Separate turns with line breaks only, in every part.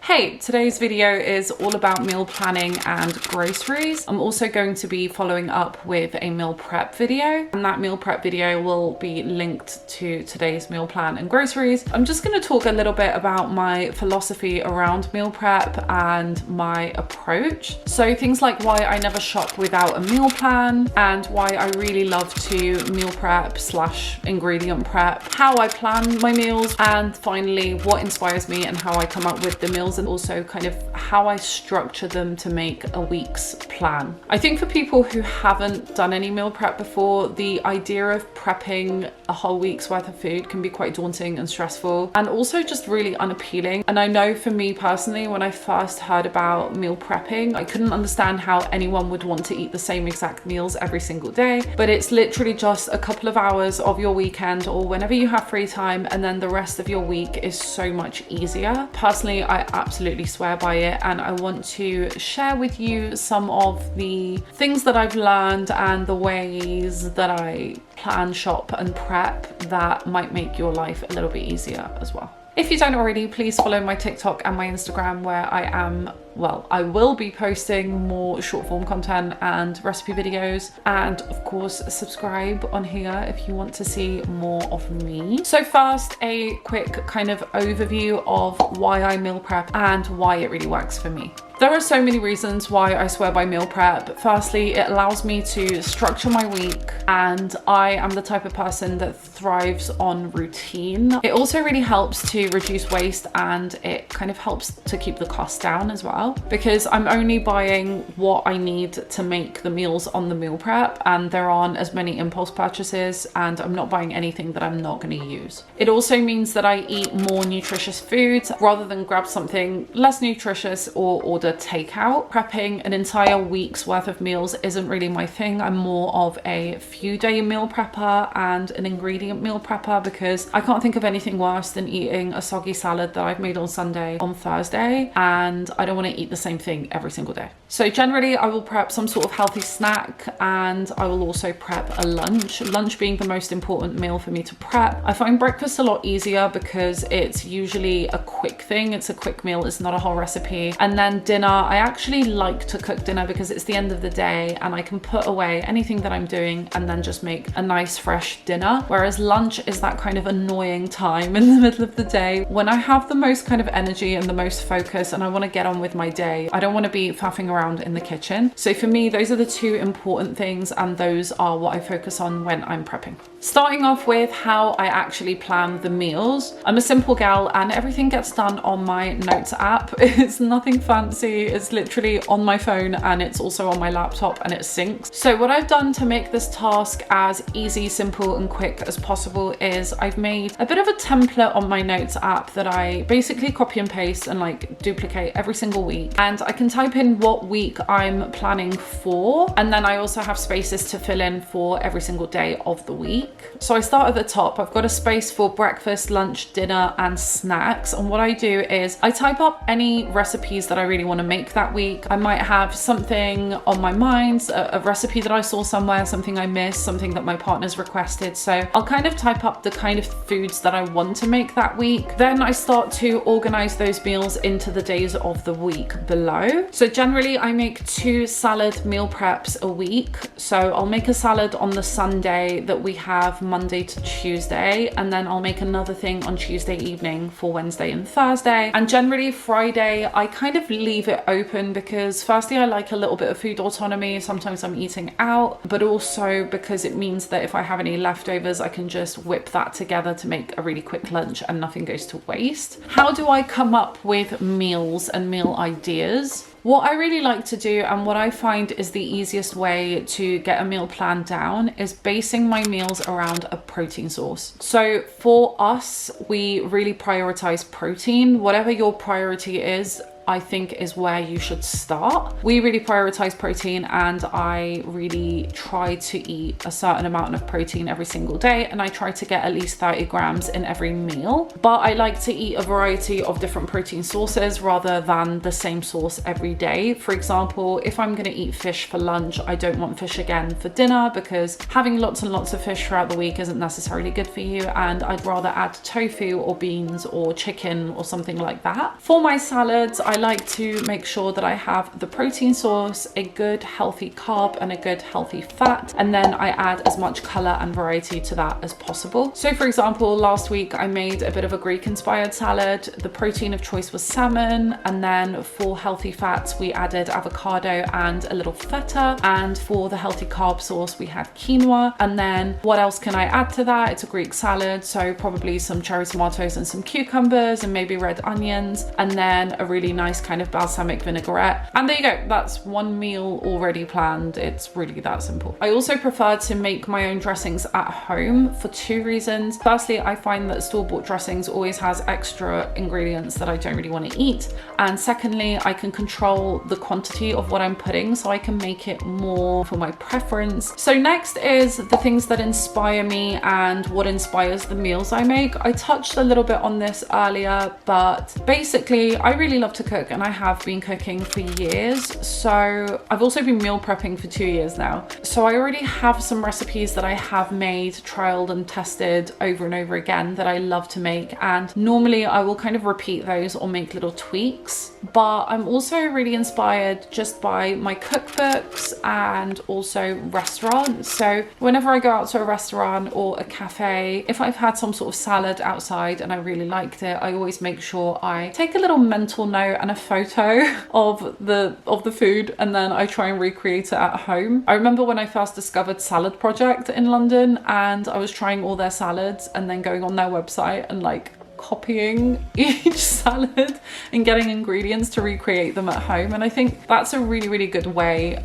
Hey, today's video is all about meal planning and groceries. I'm also going to be following up with a meal prep video, and that meal prep video will be linked to today's meal plan and groceries. I'm just going to talk a little bit about my philosophy around meal prep and my approach. So things like why I never shop without a meal plan and why I really love to meal prep / ingredient prep, how I plan my meals, and finally what inspires me and how I come up with the meals, and also kind of how I structure them to make a week's plan. I think for people who haven't done any meal prep before, the idea of prepping a whole week's worth of food can be quite daunting and stressful, and also just really unappealing. And I know for me personally, when I first heard about meal prepping, I couldn't understand how anyone would want to eat the same exact meals every single day, but it's literally just a couple of hours of your weekend or whenever you have free time, and then the rest of your week is so much easier. Personally, I absolutely swear by it, and I want to share with you some of the things that I've learned and the ways that I plan, shop and prep that might make your life a little bit easier as well. If you don't already, please follow my TikTok and my Instagram, where I will be posting more short form content and recipe videos, and of course subscribe on here if you want to see more of me. So first, a quick kind of overview of why I meal prep and why it really works for me. There are so many reasons why I swear by meal prep. Firstly, it allows me to structure my week, and I am the type of person that thrives on routine. It also really helps to reduce waste, and it kind of helps to keep the cost down as well, because I'm only buying what I need to make the meals on the meal prep, and there aren't as many impulse purchases, and I'm not buying anything that I'm not going to use. It also means that I eat more nutritious foods rather than grab something less nutritious or order takeout. Prepping an entire week's worth of meals isn't really my thing. I'm more of a few day meal prepper and an ingredient meal prepper, because I can't think of anything worse than eating a soggy salad that I've made on Sunday on Thursday, and I don't want to eat the same thing every single day. So generally I will prep some sort of healthy snack, and I will also prep a lunch being the most important meal for me to prep. I find breakfast a lot easier because it's usually a quick thing. It's a quick meal, it's not a whole recipe. And then dinner, I actually like to cook dinner because it's the end of the day and I can put away anything that I'm doing and then just make a nice fresh dinner. Whereas lunch is that kind of annoying time in the middle of the day when I have the most kind of energy and the most focus and I want to get on with my day. I don't want to be faffing around in the kitchen. So for me, those are the two important things, and those are what I focus on when I'm prepping. Starting off with how I actually plan the meals. I'm a simple gal and everything gets done on my notes app. It's nothing fancy. It's literally on my phone, and it's also on my laptop, and it syncs. So what I've done to make this task as easy, simple and quick as possible is I've made a bit of a template on my notes app that I basically copy and paste and like duplicate every single week, and I can type in what week I'm planning for, and then I also have spaces to fill in for every single day of the week. So I start at the top. I've got a space for breakfast, lunch, dinner and snacks, and what I do is I type up any recipes that I really want to make that week. I might have something on my mind, a recipe that I saw somewhere, something I missed, something that my partner's requested. So I'll kind of type up the kind of foods that I want to make that week. Then I start to organize those meals into the days of the week below. So generally I make 2 salad meal preps a week. So I'll make a salad on the Sunday that we have Monday to Tuesday, and then I'll make another thing on Tuesday evening for Wednesday and Thursday. And generally Friday I kind of leave it open, because firstly I like a little bit of food autonomy. Sometimes I'm eating out, but also because it means that if I have any leftovers I can just whip that together to make a really quick lunch and nothing goes to waste. How do I come up with meals and meal ideas? What I really like to do, and what I find is the easiest way to get a meal plan down, is basing my meals around a protein source. So for us, we really prioritize protein. Whatever your priority is, I think is where you should start. We really prioritize protein, and I really try to eat a certain amount of protein every single day, and I try to get at least 30 grams in every meal. But I like to eat a variety of different protein sources rather than the same source every day. For example, if I'm going to eat fish for lunch, I don't want fish again for dinner, because having lots and lots of fish throughout the week isn't necessarily good for you, and I'd rather add tofu or beans or chicken or something like that. For my salads, I like to make sure that I have the protein source, a good healthy carb, and a good healthy fat, and then I add as much color and variety to that as possible. So for example, last week I made a bit of a Greek inspired salad. The protein of choice was salmon, and then for healthy fats we added avocado and a little feta, and for the healthy carb source we had quinoa. And then what else can I add to that? It's a Greek salad, so probably some cherry tomatoes and some cucumbers and maybe red onions, and then a really nice kind of balsamic vinaigrette. And there you go, that's one meal already planned. It's really that simple. I also prefer to make my own dressings at home for two reasons. Firstly, I find that store-bought dressings always has extra ingredients that I don't really want to eat. And secondly, I can control the quantity of what I'm putting, so I can make it more for my preference. So next is the things that inspire me and what inspires the meals I make. I touched a little bit on this earlier, but basically I really love to cook, and I have been cooking for years. So I've also been meal prepping for 2 years now. So I already have some recipes that I have made, trialed and tested over and over again that I love to make. And normally I will kind of repeat those or make little tweaks. But I'm also really inspired just by my cookbooks and also restaurants. So whenever I go out to a restaurant or a cafe, if I've had some sort of salad outside and I really liked it, I always make sure I take a little mental note and a photo of the food, and then I try and recreate it at home. I remember when I first discovered Salad Project in London, and I was trying all their salads and then going on their website and like copying each salad and getting ingredients to recreate them at home. And I think that's a really, really good way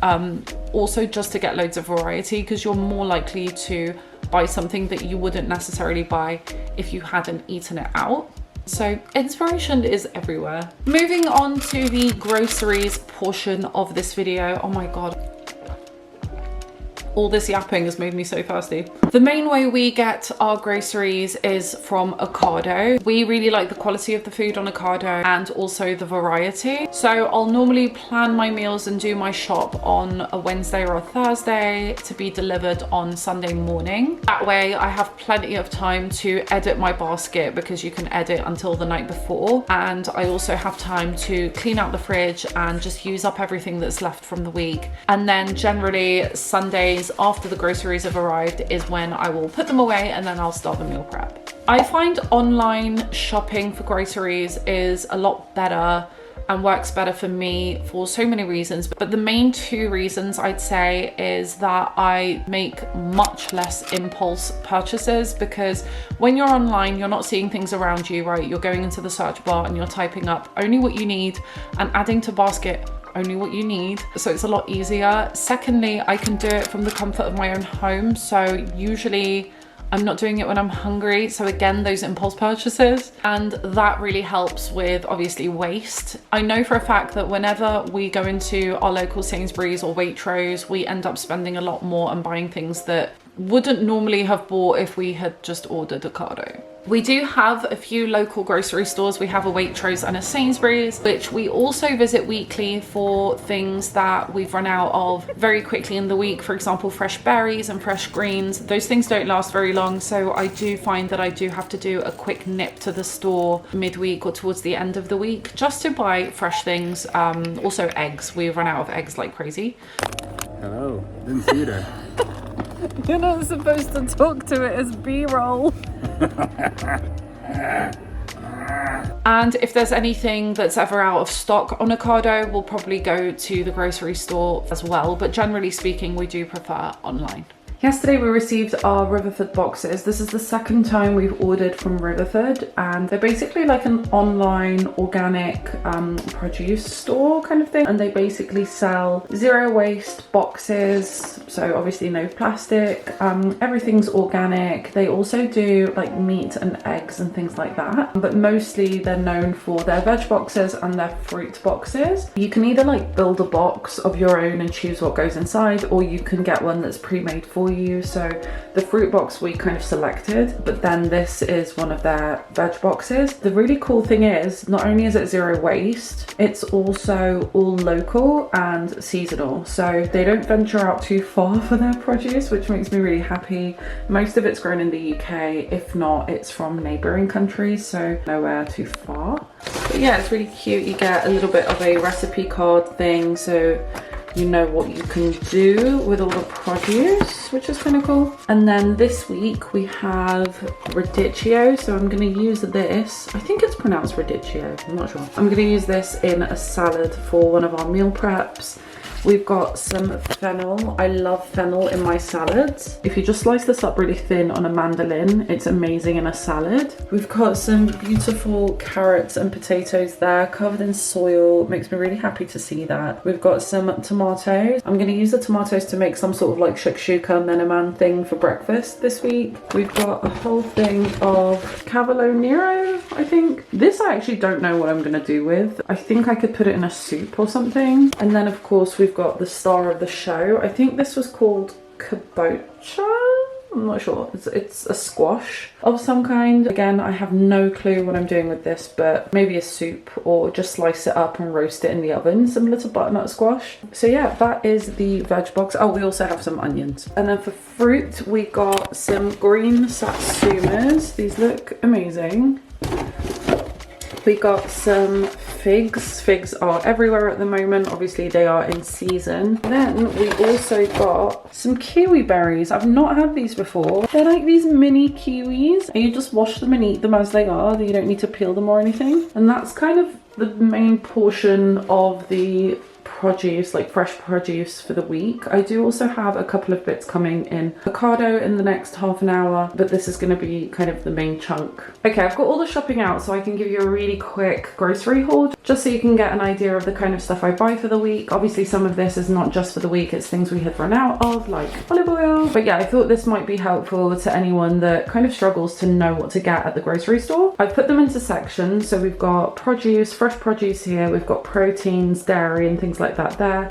also just to get loads of variety, because you're more likely to buy something that you wouldn't necessarily buy if you hadn't eaten it out. So inspiration is everywhere. Moving on to the groceries portion of this video. Oh my God. All this yapping has made me so thirsty. The main way we get our groceries is from Ocado. We really like the quality of the food on Ocado and also the variety. So I'll normally plan my meals and do my shop on a Wednesday or a Thursday to be delivered on Sunday morning. That way I have plenty of time to edit my basket, because you can edit until the night before. And I also have time to clean out the fridge and just use up everything that's left from the week. And then generally Sundays after the groceries have arrived is when I will put them away, and then I'll start the meal prep. I find online shopping for groceries is a lot better and works better for me for so many reasons, but the main two reasons I'd say is that I make much less impulse purchases, because when you're online you're not seeing things around you, right? You're going into the search bar and you're typing up only what you need and adding to basket only what you need, so it's a lot easier. Secondly, I can do it from the comfort of my own home, so usually I'm not doing it when I'm hungry, so again, those impulse purchases, and that really helps with obviously waste. I know for a fact that whenever we go into our local Sainsbury's or Waitrose, we end up spending a lot more and buying things that wouldn't normally have bought if we had just ordered Ocado. We do have a few local grocery stores. We have a Waitrose and a Sainsbury's, which we also visit weekly for things that we've run out of very quickly in the week. For example, fresh berries and fresh greens. Those things don't last very long, so I do find that I do have to do a quick nip to the store midweek or towards the end of the week just to buy fresh things. Also eggs. We've run out of eggs like crazy.
Hello, didn't see you there.
You're not supposed to talk to it as B-roll. And if there's anything that's ever out of stock on Ocado, we'll probably go to the grocery store as well. But generally speaking, we do prefer online. Yesterday we received our Riverford boxes. This is the second time we've ordered from Riverford, and they're basically like an online organic produce store kind of thing. And they basically sell zero waste boxes, so obviously no plastic, everything's organic. They also do like meat and eggs and things like that, but mostly they're known for their veg boxes and their fruit boxes. You can either like build a box of your own and choose what goes inside, or you can get one that's pre-made for you. So the fruit box we kind of selected, but then this is one of their veg boxes. The really cool thing is, not only is it zero waste, it's also all local and seasonal. So they don't venture out too far for their produce, which makes me really happy. Most of it's grown in the UK. If not, it's from neighboring countries, so nowhere too far. But yeah, it's really cute. You get a little bit of a recipe card thing, so you know what you can do with all the produce, which is kind of cool. And then this week we have radicchio, so I'm going to use this. I think it's pronounced radicchio, I'm not sure. I'm going to use this in a salad for one of our meal preps. We've got some fennel. I love fennel in my salads. If you just slice this up really thin on a mandolin, it's amazing in a salad. We've got some beautiful carrots and potatoes there, covered in soil. It makes me really happy to see that. We've got some tomatoes. I'm going to use the tomatoes to make some sort of like shakshuka meneman thing for breakfast this week. We've got a whole thing of cavolo nero, I think. This I actually don't know what I'm going to do with. I think I could put it in a soup or something. And then of course we've got the star of the show. I think this was called kabocha. I'm not sure. It's a squash of some kind. Again, I have no clue what I'm doing with this, but maybe a soup, or just slice it up and roast it in the oven, similar to butternut squash. So yeah, that is the veg box. Oh, we also have some onions. And then for fruit, we got some green satsumas. These look amazing. We got some figs. Figs are everywhere at the moment. Obviously they are in season. Then we also got some kiwi berries. I've not had these before. They're like these mini kiwis, and you just wash them and eat them as they are. You don't need to peel them or anything. And that's kind of the main portion of the produce, like fresh produce for the week. I do also have a couple of bits coming in avocado in the next half an hour, but this is going to be kind of the main chunk. Okay, I've got all the shopping out, so I can give you a really quick grocery haul, just so you can get an idea of the kind of stuff I buy for the week. Obviously some of this is not just for the week, it's things we had run out of, like olive oil. But yeah, I thought this might be helpful to anyone that kind of struggles to know what to get at the grocery store. I've put them into sections, so we've got produce, fresh produce here, we've got proteins, dairy and things like that there,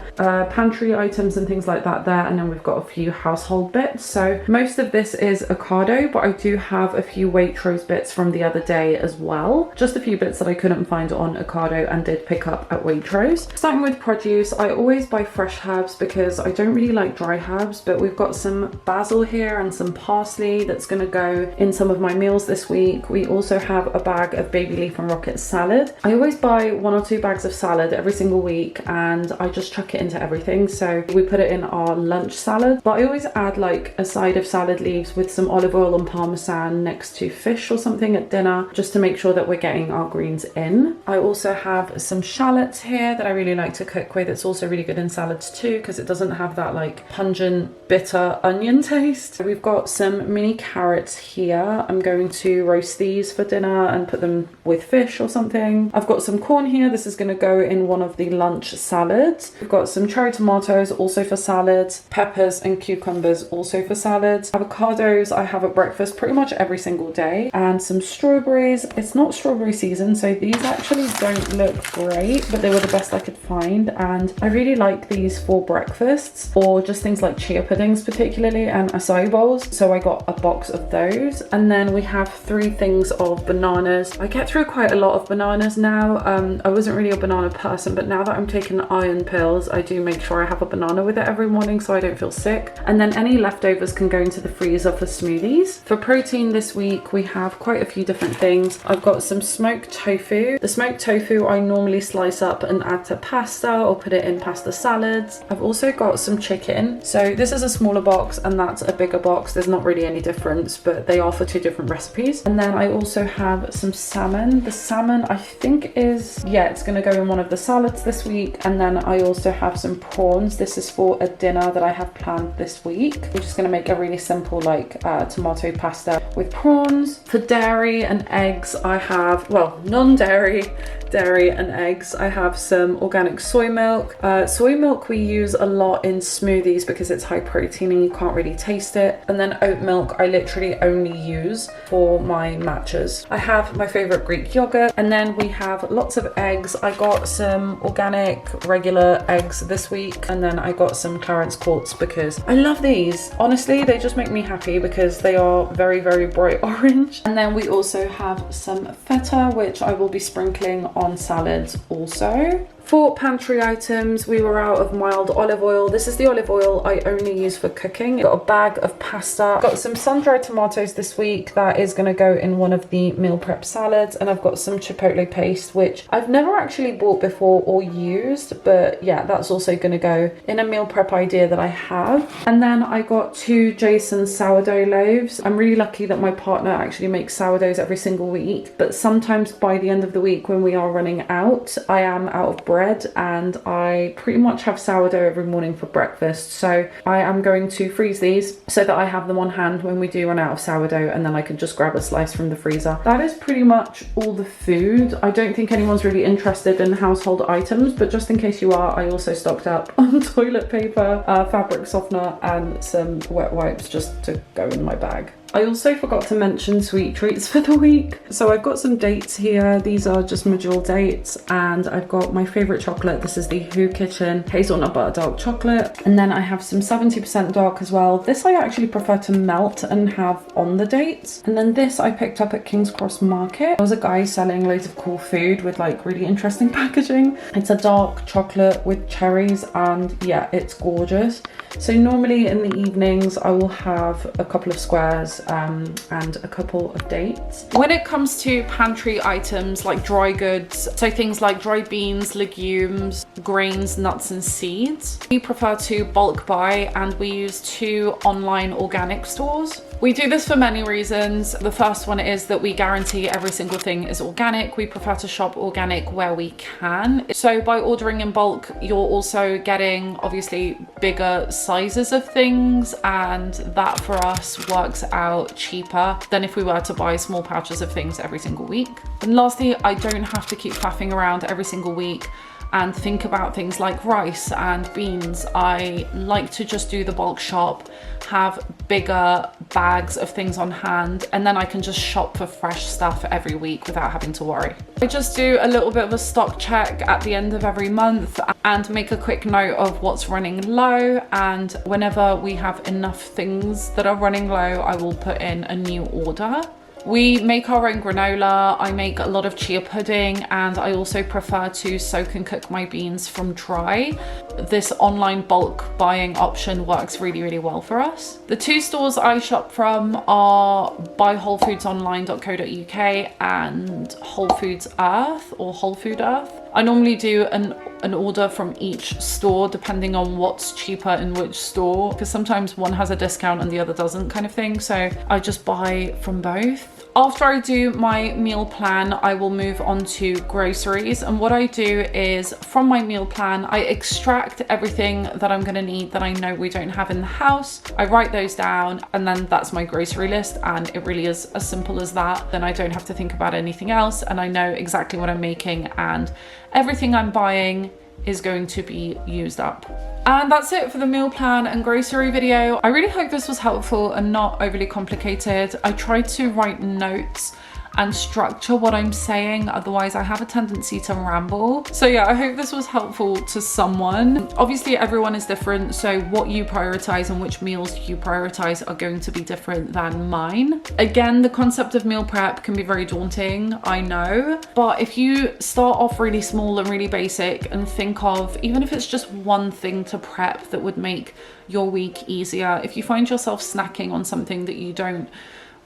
pantry items and things like that there, and then we've got a few household bits. So most of this is avocado, but I do have a few Waitrose bits from the other day as well. Just a few bits that I couldn't find on Ocado and did pick up at Waitrose. Starting with produce, I always buy fresh herbs because I don't really like dry herbs, but we've got some basil here and some parsley that's going to go in some of my meals this week. We also have a bag of baby leaf and rocket salad. I always buy 1 or 2 bags of salad every single week, and I just chuck it into everything. So we put it in our lunch salad, but I always add like a side of salad leaves with some olive oil and parmesan next to fish or something at dinner, just to make sure that we're getting our greens in. I also have some shallots here that I really like to cook with. It's also really good in salads too, because it doesn't have that like pungent bitter onion taste. We've got some mini carrots here. I'm going to roast these for dinner and put them with fish or something. I've got some corn here. This is going to go in one of the lunch salads. We've got some cherry tomatoes also for salads, peppers and cucumbers also for salads. Avocados I have at breakfast pretty much every single day, and some strawberries. It's not strawberry season, so these actually don't look great, but they were the best I could find, and I really like these for breakfasts, or just things like chia puddings particularly, and acai bowls, so I got a box of those. And then we have 3 things of bananas. I get through quite a lot of bananas now. I wasn't really a banana person, but now that I'm taking iron pills, I do make sure I have a banana with it every morning so I don't feel sick. And then any leftovers can go into the freezer for smoothies. For protein this week, we have quite a few different things. I've got some smoked tofu. The smoked tofu I normally slice up and add to pasta or put it in pasta salads. I've also got some chicken. So this is a smaller box and that's a bigger box. There's not really any difference, but they are for 2 different recipes. And then I also have some salmon. The salmon I think is, yeah, it's gonna go in one of the salads this week. And then then I also have some prawns. This is for a dinner that I have planned this week. I'm just going to make a really simple like tomato pasta with prawns. For dairy and eggs, I have, well, non-dairy, dairy and eggs, I have some organic soy milk. Soy milk we use a lot in smoothies because it's high protein and you can't really taste it. And then oat milk I literally only use for my matchas. I have my favorite Greek yogurt, and then we have lots of eggs. I got some organic regular eggs this week, and then I got some Clarence Courts because I love these. Honestly, they just make me happy because they are very, very bright orange. And then we also have some feta, which I will be sprinkling on salads also. For pantry items, we were out of mild olive oil. This is the olive oil I only use for cooking. Got a bag of pasta. Got some sun-dried tomatoes this week. That is going to go in one of the meal prep salads. And I've got some chipotle paste, which I've never actually bought before or used. But yeah, that's also going to go in a meal prep idea that I have. And then I got 2 Jason sourdough loaves. I'm really lucky that my partner actually makes sourdoughs every single week. But sometimes by the end of the week when we are running out, I am out of bread, and I pretty much have sourdough every morning for breakfast. So I am going to freeze these so that I have them on hand when we do run out of sourdough, and then I can just grab a slice from the freezer. That is pretty much all the food. I don't think anyone's really interested in household items, but just in case you are, I also stocked up on toilet paper, fabric softener, and some wet wipes just to go in my bag. I also forgot to mention sweet treats for the week. So I've got some dates here. These are just medjool dates, and I've got my favorite chocolate. This is the Who Kitchen Hazelnut Butter Dark Chocolate. And then I have some 70% dark as well. This I actually prefer to melt and have on the dates. And then this I picked up at King's Cross Market. There was a guy selling loads of cool food with like really interesting packaging. It's a dark chocolate with cherries, and yeah, it's gorgeous. So normally in the evenings I will have a couple of squares and a couple of dates. When it comes to pantry items like dry goods, so things like dried beans, legumes, grains, nuts and seeds, we prefer to bulk buy, and we use 2 online organic stores. We do this for many reasons. The first one is that we guarantee every single thing is organic. We prefer to shop organic where we can. So by ordering in bulk, you're also getting obviously bigger sizes of things, and that for us works out cheaper than if we were to buy small pouches of things every single week. And lastly, I don't have to keep faffing around every single week and think about things like rice and beans. I like to just do the bulk shop, have bigger bags of things on hand, and then I can just shop for fresh stuff every week without having to worry. I just do a little bit of a stock check at the end of every month and make a quick note of what's running low, and whenever we have enough things that are running low, I will put in a new order. We make our own granola. I make a lot of chia pudding, and I also prefer to soak and cook my beans from dry. This online bulk buying option works really, really well for us. The 2 stores I shop from are buyWholefoodsOnline.co.uk and Whole Foods Earth or Whole Food Earth. I normally do an order from each store depending on what's cheaper in which store, because sometimes one has a discount and the other doesn't, kind of thing. So I just buy from both. After I do my meal plan, I will move on to groceries. And what I do is from my meal plan, I extract everything that I'm going to need that I know we don't have in the house. I write those down, and then that's my grocery list. And it really is as simple as that. Then I don't have to think about anything else, and I know exactly what I'm making, and everything I'm buying is going to be used up. And that's it for the meal plan and grocery video. I really hope this was helpful and not overly complicated. I tried to write notes and structure what I'm saying, otherwise I have a tendency to ramble. So yeah, I hope this was helpful to someone. Obviously everyone is different, so what you prioritize and which meals you prioritize are going to be different than mine. Again, the concept of meal prep can be very daunting, I know, but if you start off really small and really basic and think of, even if it's just one thing to prep that would make your week easier, if you find yourself snacking on something that you don't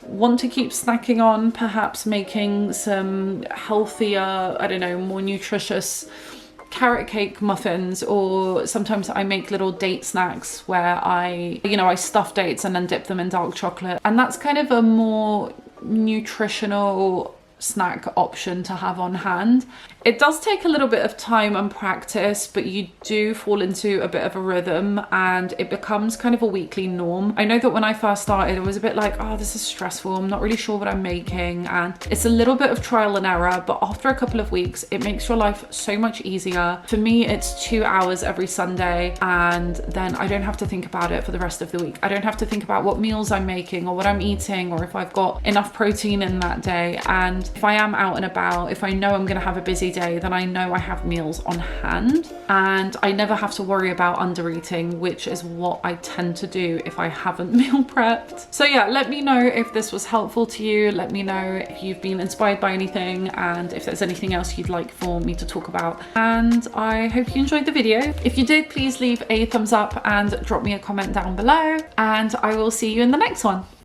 want to keep snacking on, perhaps making some healthier, I don't know, more nutritious carrot cake muffins, or sometimes I make little date snacks where I stuff dates and then dip them in dark chocolate, and that's kind of a more nutritional snack option to have on hand. It does take a little bit of time and practice, but you do fall into a bit of a rhythm and it becomes kind of a weekly norm. I know that when I first started, it was a bit like, oh, this is stressful. I'm not really sure what I'm making. And it's a little bit of trial and error, but after a couple of weeks, it makes your life so much easier. For me, it's 2 hours every Sunday, and then I don't have to think about it for the rest of the week. I don't have to think about what meals I'm making or what I'm eating or if I've got enough protein in that day. And if I am out and about, if I know I'm gonna have a busy day, then I know I have meals on hand and I never have to worry about under eating, which is what I tend to do if I haven't meal prepped. So yeah, let me know if this was helpful to you. Let me know if you've been inspired by anything and if there's anything else you'd like for me to talk about. And I hope you enjoyed the video. If you did, please leave a thumbs up and drop me a comment down below, and I will see you in the next one.